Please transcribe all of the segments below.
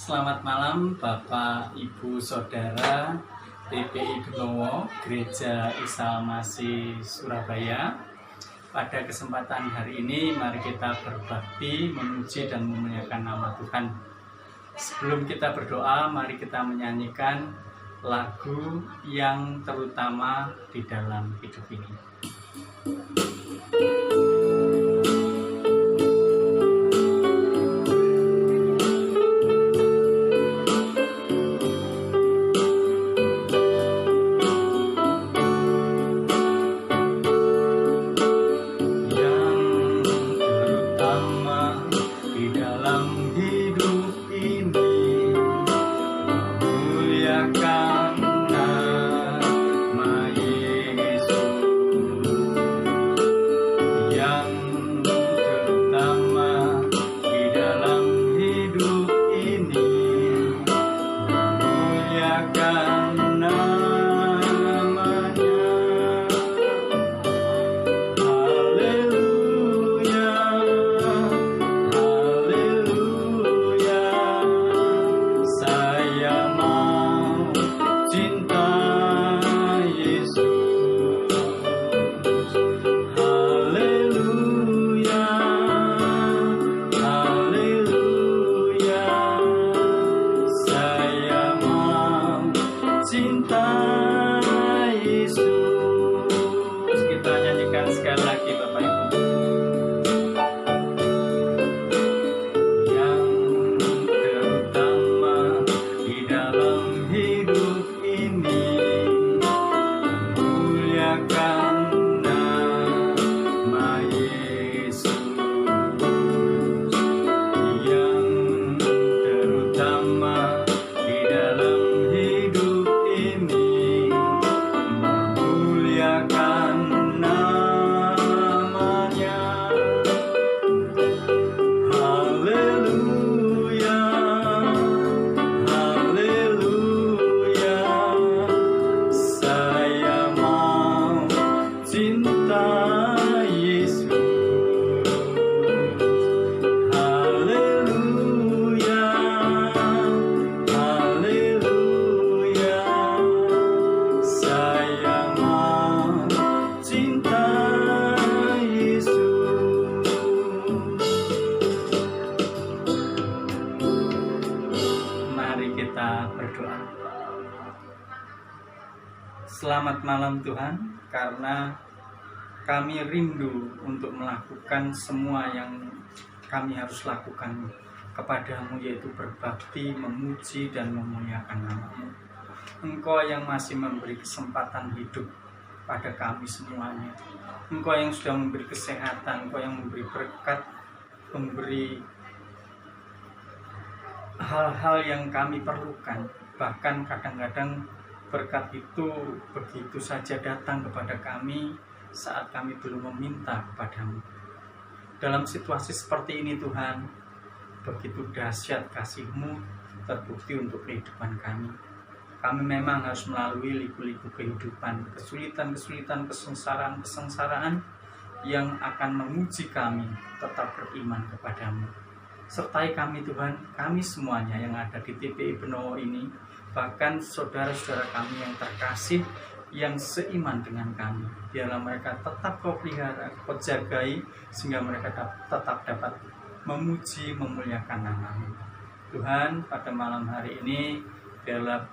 Selamat malam Bapak, Ibu, Saudara TPI Benowo, Gereja Isa Masih Surabaya. Pada kesempatan hari ini mari kita berbakti, memuji dan memuliakan nama Tuhan. Sebelum kita berdoa, mari kita menyanyikan lagu yang terutama di dalam hidup ini. Selamat malam Tuhan, karena kami rindu untuk melakukan semua yang kami harus lakukan kepadamu, yaitu berbakti, memuji, dan memuliakan nama-Mu. Engkau yang masih memberi kesempatan hidup pada kami semuanya. Engkau yang sudah memberi kesehatan, Engkau yang memberi berkat, memberi hal-hal yang kami perlukan. Bahkan kadang-kadang berkat itu begitu saja datang kepada kami saat kami belum meminta kepadamu. Dalam situasi seperti ini Tuhan, begitu dahsyat kasih-Mu terbukti untuk kehidupan kami. Kami memang harus melalui liku-liku kehidupan, kesulitan-kesulitan, kesengsaraan yang akan menguji kami tetap beriman kepadamu. Sertai kami Tuhan, kami semuanya yang ada di TPI Benowo ini, bahkan saudara-saudara kami yang terkasih, yang seiman dengan kami. Biarlah mereka tetap Kau pelihara, Kau jagai, sehingga mereka tetap dapat memuji, memuliakan nama-Mu. Tuhan, pada malam hari ini, biarlah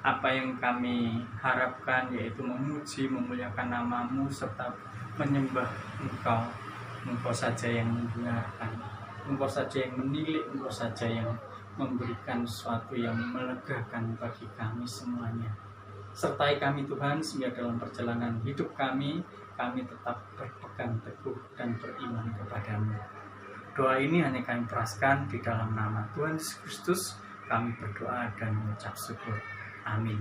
apa yang kami harapkan, yaitu memuji, memuliakan nama-Mu, serta menyembah Engkau. Engkau saja yang membenarkan, Engkau saja yang menilik, Engkau saja yang memberikan sesuatu yang melegakan bagi kami semuanya. Sertai kami Tuhan, sehingga dalam perjalanan hidup kami tetap berpegang teguh dan beriman kepadamu. Doa ini hanya kami peraskan di dalam nama Tuhan Yesus Kristus. Kami berdoa dan mengucap syukur. Amin.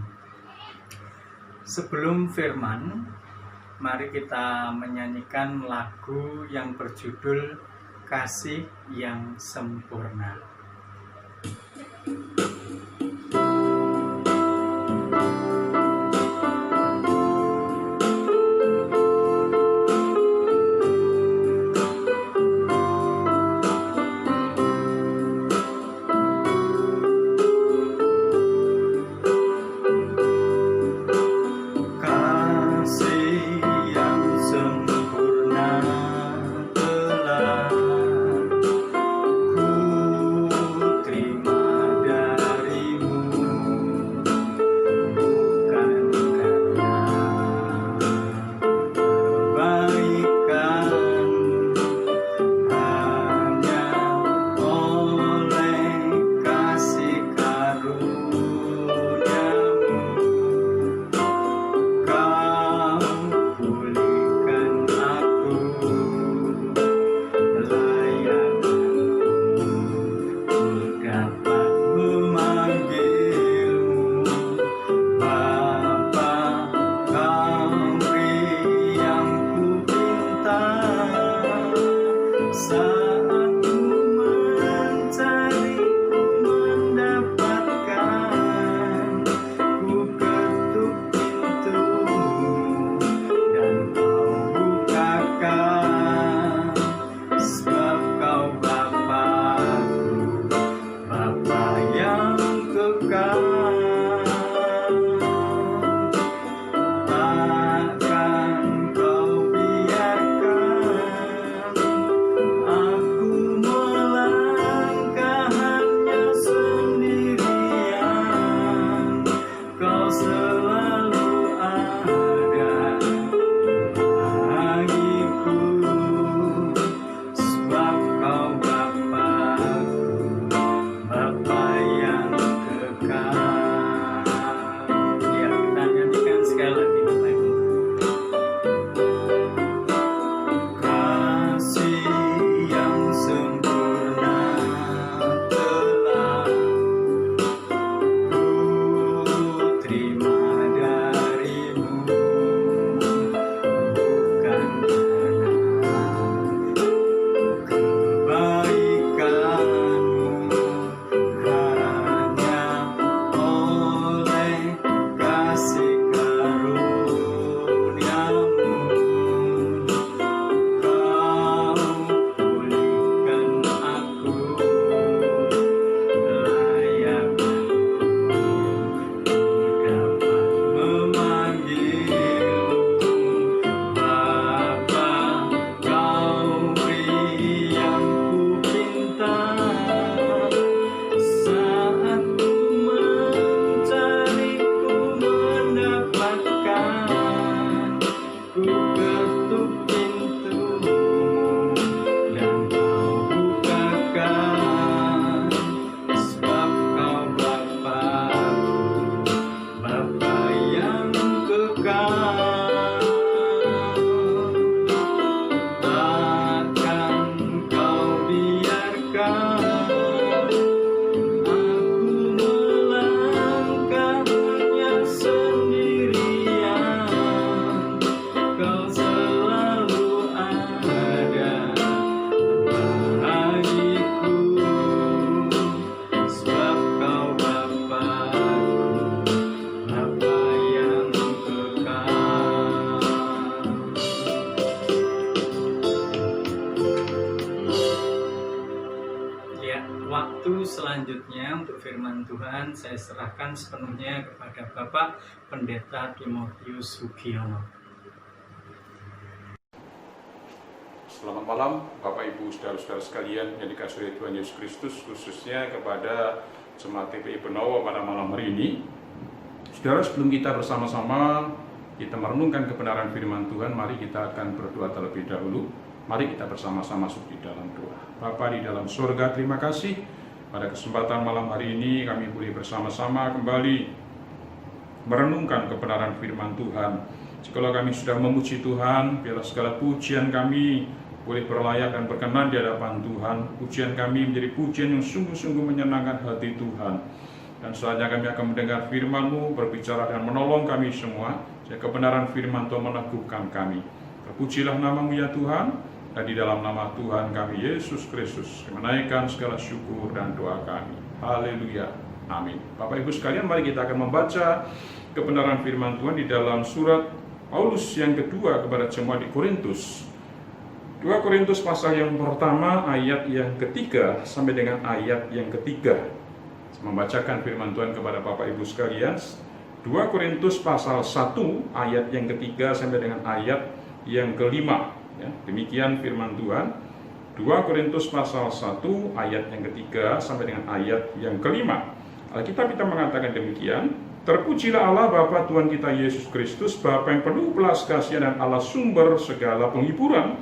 Sebelum firman, mari kita menyanyikan lagu yang berjudul Kasih yang Sempurna. memanggilmu Bapa, Kau beri yang ku pinta. Saat ku mencari, ku mendapatkan. Ku ketuk pintumu dan Kau bukakan. Sebab Kau Bapa-Ku, Bapa yang kekal. Takkan Kau biarkan aku melangkah hanya sendirian. Kau selalu ada bagiku. Sebab Kau Bapa-Ku, Bapa yang kekal. Ya, kita nyanyikan sekali lagi Bapak Ibu. Kasih yang sempurna telah ku terima darimu, bukan karena kebaikanmu, hanya oleh kasih karuniamu. Kau pulihkan aku layak dapat memanggilmu Bapa. Kau beri yang ku pinta. Saat ku mencari, ku mendapatkan. Ku ketuk pintumu dan Kau bukakan. Sebab Kau Bapa-Ku, Bapa yang kekal. Takkan Kau biarkan aku melangkah hanya sendirian. Kau selalu ada bagiku. Sebab Kau Bapa-Ku, Bapa yang kekal. Ya, waktu selanjutnya untuk firman Tuhan saya serahkan sepenuhnya kepada Bapak Pendeta Timotius Sugiono. Selamat malam Bapak Ibu saudara-saudara sekalian yang dikasihi oleh Tuhan Yesus Kristus, khususnya kepada Jemaat TPI Benowo pada malam hari ini. Saudara, sebelum kita bersama-sama kita merenungkan kebenaran firman Tuhan, mari kita akan berdoa terlebih dahulu. Mari kita bersama-sama masuk di dalam doa. Bapa di dalam surga, terima kasih pada kesempatan malam hari ini kami boleh bersama-sama kembali merenungkan kebenaran firman Tuhan. Jikalau kami sudah memuji Tuhan, biarlah segala pujian kami boleh berlayak dan berkenan di hadapan Tuhan. Pujian kami menjadi pujian yang sungguh-sungguh menyenangkan hati Tuhan. Dan selanjutnya kami akan mendengar firman-Mu, berbicara dan menolong kami semua, sehingga kebenaran firman Tuhan meneguhkan kami. Terpujilah nama-Mu ya Tuhan, dan di dalam nama Tuhan kami Yesus Kristus menaikkan segala syukur dan doa kami. Haleluya, amin. Bapak Ibu sekalian, mari kita akan membaca kebenaran firman Tuhan di dalam surat Paulus yang kedua kepada jemaat di Korintus. 2 Korintus pasal yang pertama ayat yang ketiga sampai dengan ayat yang ketiga. Membacakan firman Tuhan kepada Bapak Ibu sekalian. 2 Korintus pasal 1 ayat yang ketiga sampai dengan ayat yang kelima. Ya, demikian firman Tuhan. 2 Korintus pasal 1 ayat yang ketiga sampai dengan ayat yang kelima. Alkitab kita mengatakan demikian. Terpujilah Allah Bapa Tuhan kita Yesus Kristus, Bapa yang penuh belas kasihan dan Allah sumber segala penghiburan.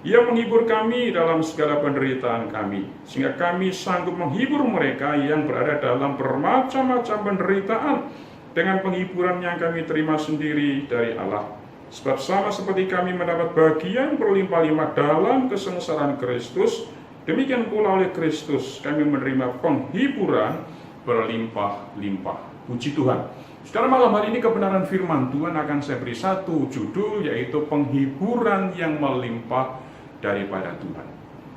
Ia menghibur kami dalam segala penderitaan kami, sehingga kami sanggup menghibur mereka yang berada dalam bermacam-macam penderitaan dengan penghiburan yang kami terima sendiri dari Allah. Sebab sama seperti kami mendapat bagian berlimpah-limpah dalam kesengsaraan Kristus, demikian pula oleh Kristus kami menerima penghiburan berlimpah-limpah. Puji Tuhan. Saudara, malam hari ini kebenaran firman Tuhan akan saya beri satu judul, yaitu penghiburan yang melimpah daripada Tuhan.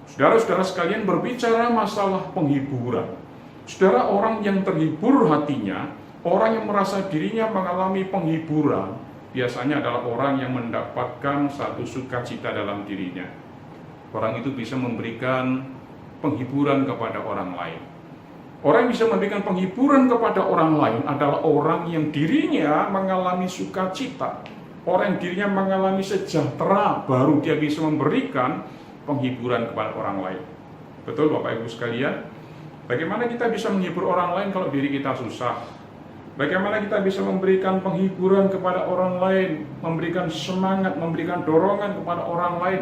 Saudara-saudara sekalian, berbicara masalah penghiburan. Saudara, orang yang terhibur hatinya, orang yang merasa dirinya mengalami penghiburan, biasanya adalah orang yang mendapatkan satu sukacita dalam dirinya. Orang itu bisa memberikan penghiburan kepada orang lain. Orang yang bisa memberikan penghiburan kepada orang lain adalah orang yang dirinya mengalami sukacita. Orang yang dirinya mengalami sejahtera, baru dia bisa memberikan penghiburan kepada orang lain. Betul Bapak Ibu sekalian? Bagaimana kita bisa menghibur orang lain kalau diri kita susah? Bagaimana kita bisa memberikan penghiburan kepada orang lain, memberikan semangat, memberikan dorongan kepada orang lain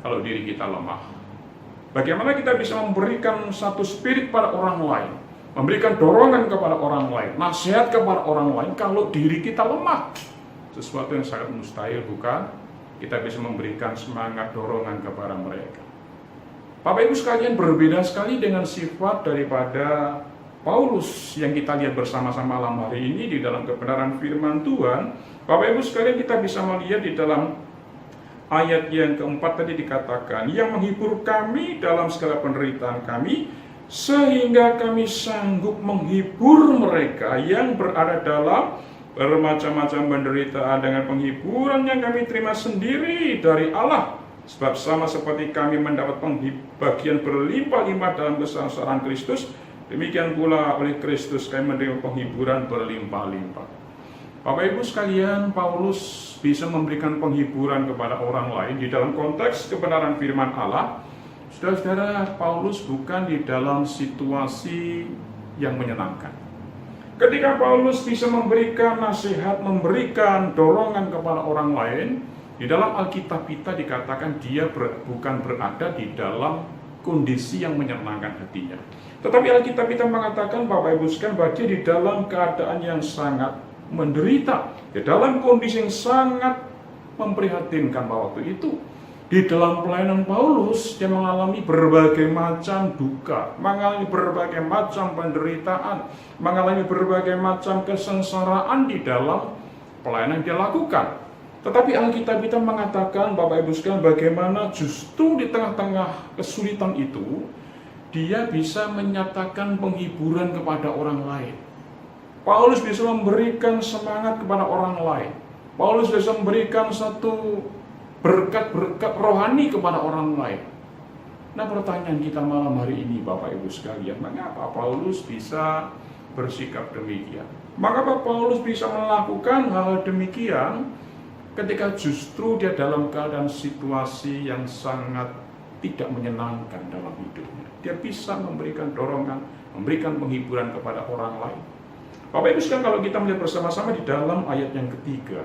kalau diri kita lemah? Bagaimana kita bisa memberikan satu spirit pada orang lain, memberikan dorongan kepada orang lain, nasihat kepada orang lain kalau diri kita lemah? Sesuatu yang sangat mustahil, bukan? Kita bisa memberikan semangat, dorongan kepada mereka. Bapak Ibu sekalian, berbeda sekali dengan sifat daripada Paulus yang kita lihat bersama-sama malam hari ini di dalam kebenaran firman Tuhan. Bapak Ibu sekalian, kita bisa melihat di dalam ayat yang keempat tadi dikatakan, yang menghibur kami dalam segala penderitaan kami, sehingga kami sanggup menghibur mereka yang berada dalam bermacam-macam penderitaan dengan penghiburan yang kami terima sendiri dari Allah. Sebab sama seperti kami mendapat bagian berlimpah-limpah dalam kesengsaraan Kristus, demikian pula oleh Kristus kami menerima penghiburan berlimpah-limpah. Bapak Ibu sekalian, Paulus bisa memberikan penghiburan kepada orang lain di dalam konteks kebenaran firman Allah. Saudara-saudara, Paulus bukan di dalam situasi yang menyenangkan. Ketika Paulus bisa memberikan nasihat, memberikan dorongan kepada orang lain, di dalam Alkitab kita dikatakan dia bukan berada di dalam kondisi yang menyenangkan hatinya. Tetapi Alkitab kita mengatakan, Bapak Ibu sekalian, bahwa dia di dalam keadaan yang sangat menderita, di dalam kondisi yang sangat memprihatinkan pada waktu itu. Di dalam pelayanan Paulus, dia mengalami berbagai macam duka, mengalami berbagai macam penderitaan, mengalami berbagai macam kesengsaraan di dalam pelayanan yang dia lakukan. Tetapi Alkitab kita mengatakan, Bapak Ibu sekalian, bagaimana justru di tengah-tengah kesulitan itu, dia bisa menyatakan penghiburan kepada orang lain. Paulus bisa memberikan semangat kepada orang lain. Paulus bisa memberikan satu berkat-berkat rohani kepada orang lain. Nah, pertanyaan kita malam hari ini, Bapak Ibu sekalian, mengapa Paulus bisa bersikap demikian? Mengapa Paulus bisa melakukan hal demikian ketika justru dia dalam keadaan situasi yang sangat tidak menyenangkan dalam hidupnya? Dia bisa memberikan dorongan, memberikan penghiburan kepada orang lain. Bapak Ibu sekalian, kalau kita melihat bersama-sama di dalam ayat yang ketiga,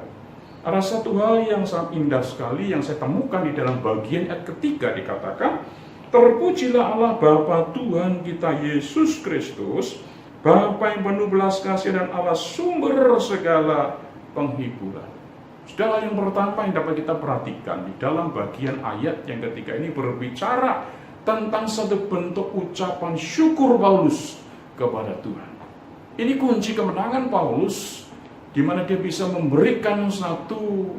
ada satu hal yang sangat indah sekali yang saya temukan di dalam bagian ayat ketiga. Dikatakan, terpujilah Allah Bapa Tuhan kita Yesus Kristus, Bapa yang penuh belas kasih dan Allah sumber segala penghiburan. Saudara, yang pertama yang dapat kita perhatikan di dalam bagian ayat yang ketiga ini berbicara tentang satu bentuk ucapan syukur Paulus kepada Tuhan. Ini kunci kemenangan Paulus, di mana dia bisa memberikan satu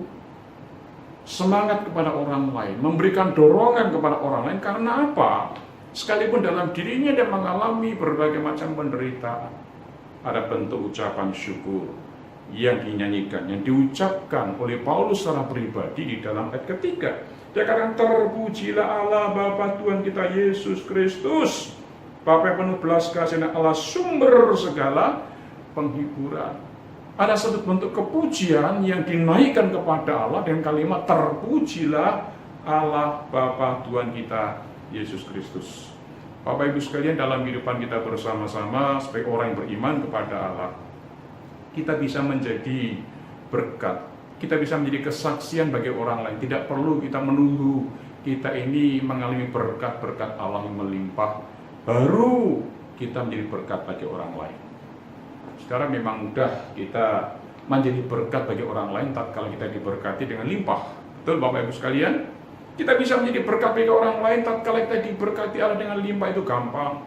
semangat kepada orang lain, memberikan dorongan kepada orang lain. Karena apa? Sekalipun dalam dirinya dia mengalami berbagai macam penderitaan, ada bentuk ucapan syukur yang dinyanyikan, yang diucapkan oleh Paulus secara pribadi di dalam ayat ketiga. Dia katakan, terpujilah Allah Bapa Tuhan kita Yesus Kristus, Bapa yang penuh belas kasih dan Allah sumber segala penghiburan. Ada satu bentuk kepujian yang dinaikkan kepada Allah dengan kalimat terpujilah Allah Bapa Tuhan kita Yesus Kristus. Bapak Ibu sekalian, dalam kehidupan kita bersama-sama sebagai orang yang beriman kepada Allah, kita bisa menjadi berkat, kita bisa menjadi kesaksian bagi orang lain. Tidak perlu kita menunggu kita ini mengalami berkat-berkat Allah yang melimpah, baru kita menjadi berkat bagi orang lain. Sekarang memang mudah kita menjadi berkat bagi orang lain tatkala kita diberkati dengan limpah. Betul Bapak Ibu sekalian? Kita bisa menjadi berkat bagi orang lain tatkala kita diberkati Allah dengan limpah, itu gampang.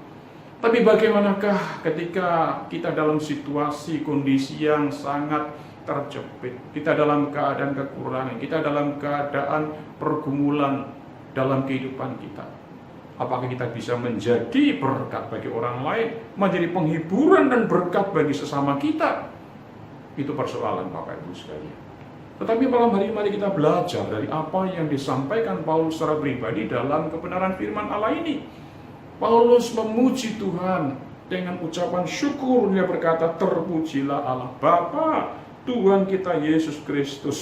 Tapi bagaimanakah ketika kita dalam situasi kondisi yang sangat terjepit, kita dalam keadaan kekurangan, kita dalam keadaan pergumulan dalam kehidupan kita? Apakah kita bisa menjadi berkat bagi orang lain, menjadi penghiburan dan berkat bagi sesama kita? Itu persoalan Bapak Ibu sekalian. Tetapi malam hari mari kita belajar dari apa yang disampaikan Paulus secara pribadi dalam kebenaran firman Allah ini. Paulus memuji Tuhan dengan ucapan syukur. Dia berkata, terpujilah Allah Bapa Tuhan kita Yesus Kristus,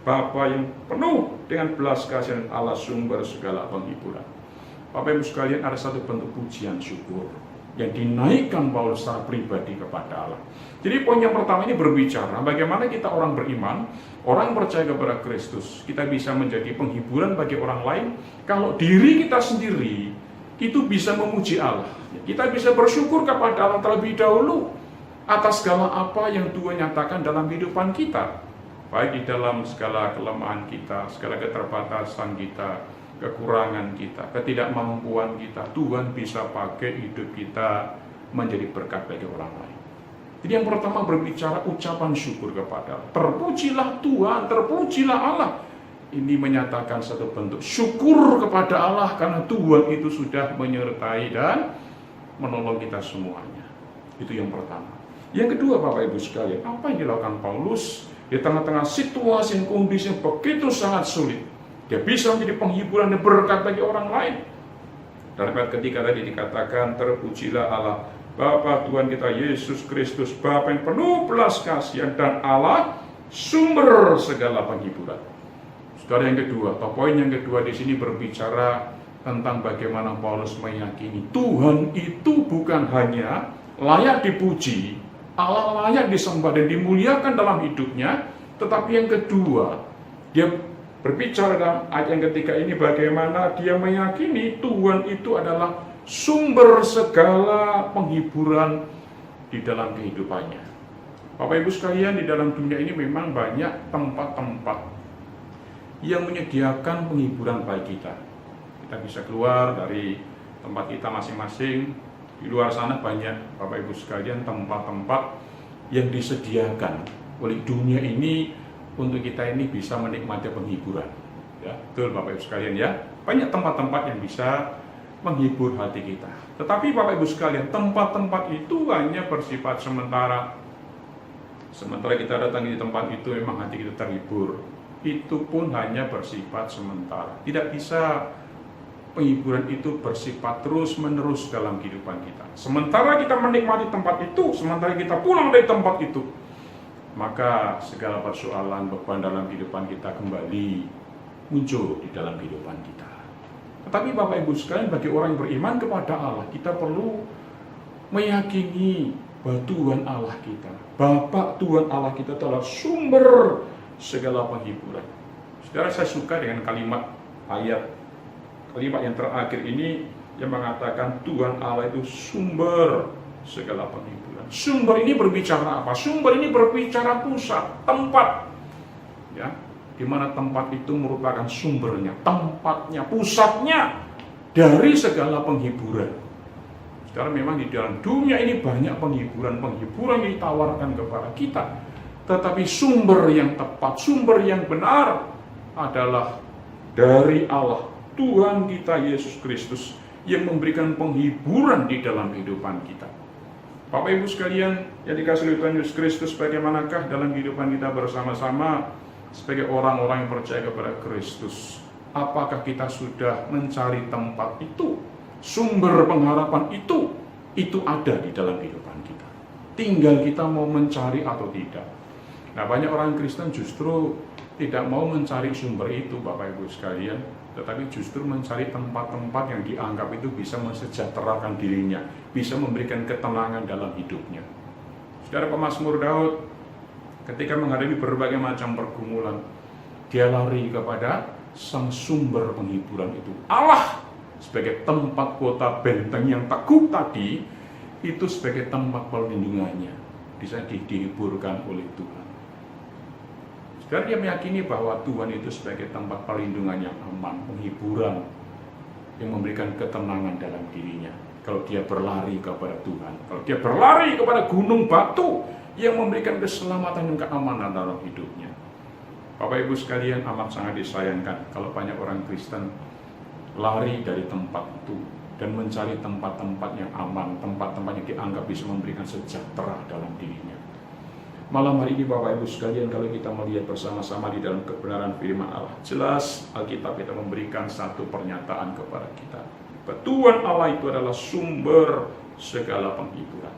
Bapa yang penuh dengan belas kasihan, Allah sumber segala penghiburan. Bapak Ibu sekalian, ada satu bentuk pujian syukur yang dinaikkan Paulus secara pribadi kepada Allah. Jadi poin yang pertama ini berbicara bagaimana kita orang beriman, orang percaya kepada Kristus, kita bisa menjadi penghiburan bagi orang lain kalau diri kita sendiri itu bisa memuji Allah. Kita bisa bersyukur kepada Allah terlebih dahulu atas segala apa yang Tuhan nyatakan dalam kehidupan kita, baik di dalam segala kelemahan kita, segala keterbatasan kita, kekurangan kita, ketidakmampuan kita. Tuhan bisa pakai hidup kita menjadi berkat bagi orang lain. Jadi yang pertama berbicara ucapan syukur kepada Allah. Terpujilah Tuhan, terpujilah Allah. Ini menyatakan satu bentuk syukur kepada Allah karena Tuhan itu sudah menyertai dan menolong kita semuanya. Itu yang pertama. Yang kedua Bapak Ibu sekalian, apa yang dilakukan Paulus di tengah-tengah situasi dan kondisi yang begitu sangat sulit? Dia bisa menjadi penghiburan dan berkat bagi orang lain. Dalam ayat ketiga tadi dikatakan, terpujilah Allah Bapa Tuhan kita Yesus Kristus, Bapa yang penuh belas kasihan dan Allah sumber segala penghiburan. Saudara, yang kedua, atau poin yang kedua di sini berbicara tentang bagaimana Paulus meyakini Tuhan itu bukan hanya layak dipuji, Allah layak disembah dan dimuliakan dalam hidupnya, tetapi yang kedua, dia berbicara dalam ayat yang ketiga ini bagaimana dia meyakini Tuhan itu adalah sumber segala penghiburan di dalam kehidupannya. Bapak Ibu sekalian, di dalam dunia ini memang banyak tempat-tempat yang menyediakan penghiburan bagi kita. Kita bisa keluar dari tempat kita masing-masing. Di luar sana banyak Bapak Ibu sekalian tempat-tempat yang disediakan oleh dunia ini untuk kita ini bisa menikmati penghiburan. Ya, betul Bapak Ibu sekalian ya. Banyak tempat-tempat yang bisa menghibur hati kita. Tetapi Bapak Ibu sekalian, tempat-tempat itu hanya bersifat sementara. Sementara kita datang di tempat itu memang hati kita terhibur. Itu pun hanya bersifat sementara. Tidak bisa penghiburan itu bersifat terus-menerus dalam kehidupan kita. Sementara kita menikmati tempat itu, sementara kita pulang dari tempat itu, maka segala persoalan beban dalam kehidupan kita kembali muncul di dalam kehidupan kita. Tetapi Bapak Ibu sekalian, bagi orang yang beriman kepada Allah, kita perlu meyakini bahwa Tuhan Allah kita, Bapa Tuhan Allah kita adalah sumber segala penghiburan. Saudara, saya suka dengan kalimat yang terakhir ini yang mengatakan Tuhan Allah itu sumber segala penghiburan. Sumber ini berbicara apa? Sumber ini berbicara pusat, tempat. Ya, di mana tempat itu merupakan sumbernya, tempatnya, pusatnya dari segala penghiburan. Saudara, memang di dalam dunia ini banyak penghiburan yang ditawarkan kepada kita. Tetapi sumber yang tepat, sumber yang benar adalah dari Allah, Tuhan kita Yesus Kristus yang memberikan penghiburan di dalam kehidupan kita. Bapak Ibu sekalian yang dikasihi oleh Tuhan Yesus Kristus, bagaimanakah dalam kehidupan kita bersama-sama sebagai orang-orang yang percaya kepada Kristus? Apakah kita sudah mencari tempat itu, sumber pengharapan itu ada di dalam kehidupan kita? Tinggal kita mau mencari atau tidak. Nah, banyak orang Kristen justru tidak mau mencari sumber itu Bapak Ibu sekalian, tetapi justru mencari tempat-tempat yang dianggap itu bisa mensejahterakan dirinya, bisa memberikan ketenangan dalam hidupnya. Saudara, pemazmur Daud ketika menghadapi berbagai macam pergumulan, dia lari kepada sang sumber penghiburan itu, Allah, sebagai tempat kota benteng yang teguh tadi, itu sebagai tempat perlindungannya, bisa dihiburkan oleh Tuhan. Dan dia meyakini bahwa Tuhan itu sebagai tempat perlindungan yang aman, penghiburan yang memberikan ketenangan dalam dirinya. kalau dia berlari kepada Tuhan, kalau dia berlari kepada gunung batu yang memberikan keselamatan dan keamanan dalam hidupnya. Bapak Ibu sekalian, amat sangat disayangkan kalau banyak orang Kristen lari dari tempat itu dan mencari tempat-tempat yang aman, tempat-tempat yang dianggap bisa memberikan sejahtera dalam dirinya. Malam hari ini Bapak Ibu sekalian, kalau kita melihat bersama-sama di dalam kebenaran firman Allah, jelas Alkitab kita memberikan satu pernyataan kepada kita. Tuhan Allah itu adalah sumber segala penghiburan.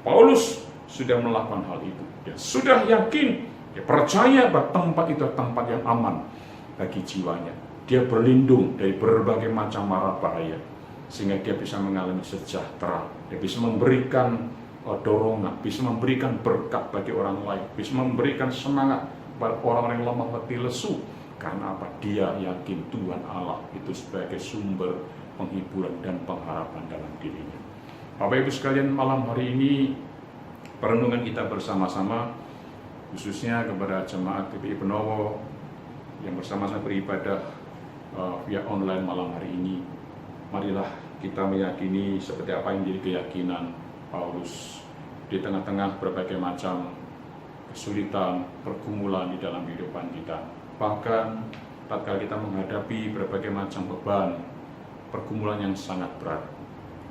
Paulus sudah melakukan hal itu. Dia sudah yakin, dia percaya bahwa tempat itu adalah tempat yang aman bagi jiwanya. Dia berlindung dari berbagai macam mara bahaya, sehingga dia bisa mengalami sejahtera. Dia bisa memberikan dorongan, bisa memberikan berkat bagi orang lain, bisa memberikan semangat pada orang yang lemah letih lesu. Karena apa? Dia yakin Tuhan Allah itu sebagai sumber penghiburan dan pengharapan dalam dirinya. Bapak Ibu sekalian, malam hari ini perenungan kita bersama-sama, khususnya kepada jemaat GPI Benowo yang bersama-sama beribadah via online malam hari ini. Marilah kita meyakini seperti apa yang menjadi keyakinan Paulus di tengah-tengah berbagai macam kesulitan, pergumulan di dalam kehidupan kita. Bahkan tatkala kita menghadapi berbagai macam beban, pergumulan yang sangat berat,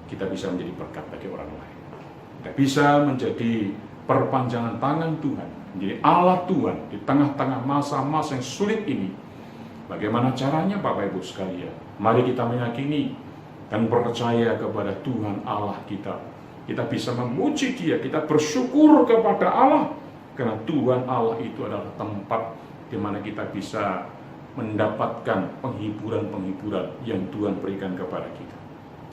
kita bisa menjadi berkat bagi orang lain. Kita bisa menjadi perpanjangan tangan Tuhan, menjadi Allah Tuhan di tengah-tengah masa-masa yang sulit ini. Bagaimana caranya Bapak Ibu sekalian? Mari kita meyakini dan percaya kepada Tuhan Allah kita. Kita bisa memuji Dia, kita bersyukur kepada Allah, karena Tuhan Allah itu adalah tempat di mana kita bisa mendapatkan penghiburan-penghiburan yang Tuhan berikan kepada kita.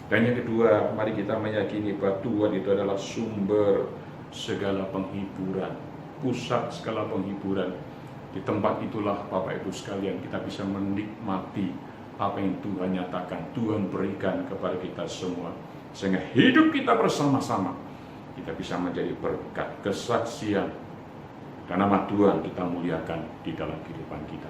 Dan yang kedua, mari kita meyakini bahwa Tuhan itu adalah sumber segala penghiburan, pusat segala penghiburan. Di tempat itulah Bapak Ibu sekalian kita bisa menikmati apa yang Tuhan nyatakan, Tuhan berikan kepada kita semua. Sehingga hidup kita bersama-sama, kita bisa menjadi berkat, kesaksian, dan nama Tuhan kita muliakan di dalam kehidupan kita.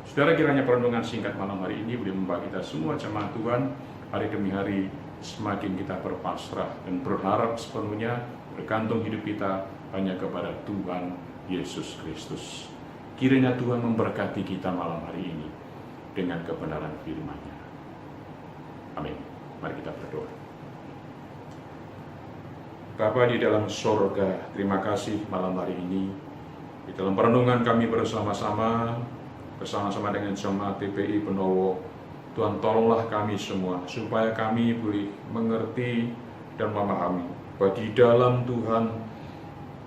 Saudara, kiranya perenungan singkat malam hari ini boleh membawa kita semua jemaat Tuhan hari demi hari semakin kita berpasrah dan berharap sepenuhnya bergantung hidup kita hanya kepada Tuhan Yesus Kristus. Kiranya Tuhan memberkati kita malam hari ini dengan kebenaran firman-Nya. Amin. Mari kita berdoa. Bapa di dalam sorga, terima kasih malam hari ini. Di dalam perenungan kami bersama-sama dengan jemaat GPI Benowo, Tuhan tolonglah kami semua supaya kami boleh mengerti dan memahami bahwa di dalam Tuhan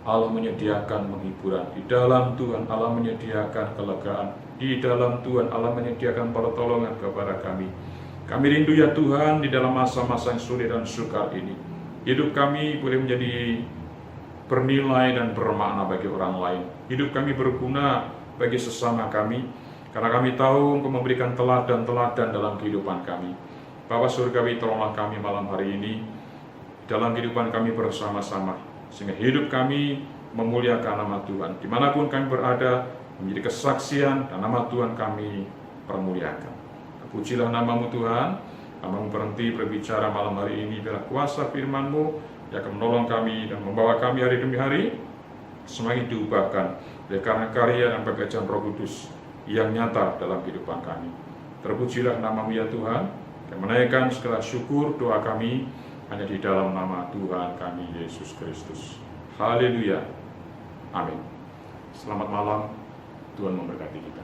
Allah menyediakan penghiburan, di dalam Tuhan Allah menyediakan kelegaan, di dalam Tuhan Allah menyediakan pertolongan kepada kami. Kami rindu ya Tuhan di dalam masa-masa yang sulit dan sukar ini, hidup kami boleh menjadi bernilai dan bermakna bagi orang lain. Hidup kami berguna bagi sesama kami, karena kami tahu untuk memberikan teladan-teladan dalam kehidupan kami. Bapa Surgawi, tolonglah kami malam hari ini dalam kehidupan kami bersama-sama, sehingga hidup kami memuliakan nama Tuhan. Dimanapun kami berada, menjadi kesaksian dan nama Tuhan kami permuliakan. Pujilah nama-Mu Tuhan, Namamu berhenti berbicara malam hari ini, biarlah kuasa firman-Mu yang akan menolong kami dan membawa kami hari demi hari semakin diubahkan oleh karena karya dan pekerjaan Roh Kudus yang nyata dalam kehidupan kami. Terpujilah nama-Mu ya Tuhan, dan menaikkan segala syukur doa kami hanya di dalam nama Tuhan kami Yesus Kristus. Haleluya. Amin. Selamat malam. Tuhan memberkati kita.